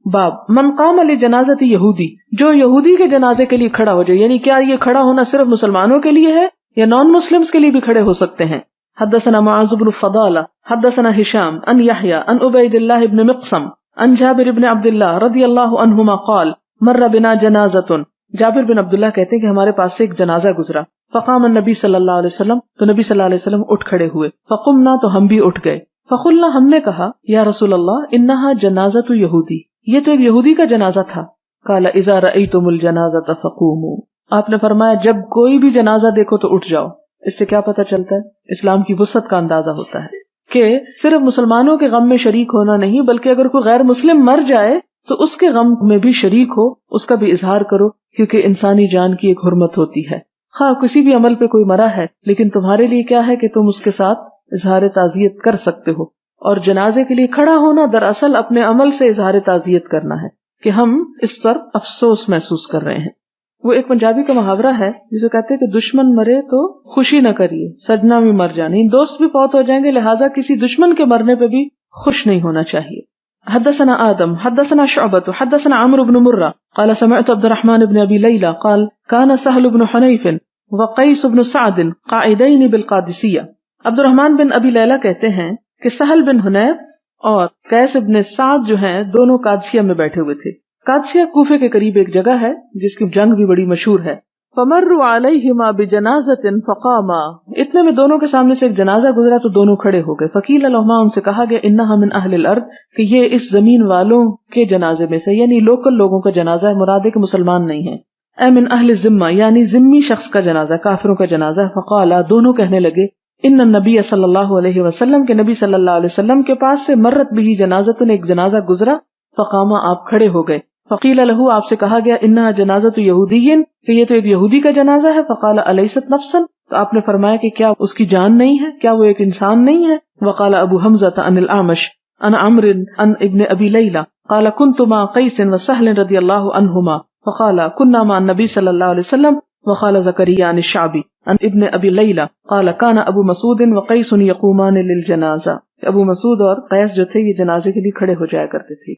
باب من قام لجنازت یہودی، جو یہودی کے جنازے کے لیے کھڑا ہو جائے، یعنی کیا یہ کھڑا ہونا صرف مسلمانوں کے لیے ہے یا نان مسلمز کے لیے بھی کھڑے ہو سکتے ہیں؟ حدثنا معاذ بن فضالہ حدثنا ہشام عن یحیی عن عبید اللہ بن مقسم عن جابر بن عبداللہ رضی اللہ عنہما قال مر بنا جنازۃ، جابر بن عبداللہ کہتے ہیں کہ ہمارے پاس سے ایک جنازہ گزرا، فقام النبی صلی اللہ علیہ وسلم، تو نبی صلی اللہ علیہ وسلم اٹھ کھڑے ہوئے، فقمنا، تو ہم بھی اٹھ گئے، فقلنا، ہم نے کہا یا رسول اللہ انہا جنازۃ یہودی، یہ تو ایک یہودی کا جنازہ تھا، قال اذا رأیتم الجنازۃ فقوموا، آپ نے فرمایا جب کوئی بھی جنازہ دیکھو تو اٹھ جاؤ۔ اس سے کیا پتہ چلتا ہے؟ اسلام کی وسعت کا اندازہ ہوتا ہے کہ صرف مسلمانوں کے غم میں شریک ہونا نہیں، بلکہ اگر کوئی غیر مسلم مر جائے تو اس کے غم میں بھی شریک ہو، اس کا بھی اظہار کرو، کیونکہ انسانی جان کی ایک حرمت ہوتی ہے۔ ہاں کسی بھی عمل پہ کوئی مرا ہے، لیکن تمہارے لیے کیا ہے کہ تم اس کے ساتھ اظہار تعزیت کر سکتے ہو، اور جنازے کے لیے کھڑا ہونا دراصل اپنے عمل سے اظہار تعزیت کرنا ہے کہ ہم اس پر افسوس محسوس کر رہے ہیں۔ وہ ایک پنجابی کا محاورہ ہے جسے کہتے ہیں کہ دشمن مرے تو خوشی نہ کریے، سجنا بھی مر جانے، دوست بھی فوت ہو جائیں گے، لہٰذا کسی دشمن کے مرنے پہ بھی خوش نہیں ہونا چاہیے۔ حدثنا آدم حدثنا شعبۃ حدثنا عمرو بن مرہ قال سمعت عبد الرحمن بن ابی لیلى قال كان سهل بن حنیف وقیس بن سعد قاعدین بالقادسیہ، عبد الرحمن بن ابی لیلہ کہتے ہیں کہ سہل بن حنیف اور قیس بن سعد جو ہیں دونوں قادسیہ میں بیٹھے ہوئے تھے۔ قادسیہ کوفے کے قریب ایک جگہ ہے جس کی جنگ بھی بڑی مشہور ہے۔ فمروا علیہما بجنازۃ فقاما، اتنے میں دونوں کے سامنے سے ایک جنازہ گزرا تو دونوں کھڑے ہو گئے۔ فقیل لہما، ان سے کہا گیا انہا من اہل الارض، کہ یہ اس زمین والوں کے جنازے میں سے، یعنی لوکل لوگوں کا جنازہ ہے، مراد ہے کہ مسلمان نہیں ہے۔ اے من اہل ذمہ، یعنی ذمی شخص کا جنازہ، کافروں کا جنازہ ہے۔ فقالا، دونوں کہنے لگے ان النبی صلی اللہ علیہ وسلم، کے نبی صلی اللہ علیہ وسلم کے پاس سے مرت بھی جنازۃ، ایک جنازہ گزرا، فقاما، آپ کھڑے ہو گئے۔ فقیل لہو، آپ سے کہا گیا انہا جنازۃ یہودی، کہ یہ تو ایک یہودی کا جنازہ ہے۔ فقال الیست نفسا، تو آپ نے فرمایا کہ کیا اس کی جان نہیں ہے، کیا وہ ایک انسان نہیں ہے؟ وقال ابو حمزہ عن الاعمش عن عمرو عن ابن ابی لیلى قال كنت مع قیس وسهل رضی اللہ عنہما فقال كنا مع النبی صلی اللہ علیہ وسلم وقال زكريا عن الشعبی عن ابن ابی لیلى قال كان ابو مسعود وقیس یقومان للجنازہ، ابو مسعود اور قیس جو تھے یہ جنازے کے لیے کھڑے ہو جایا کرتے تھے۔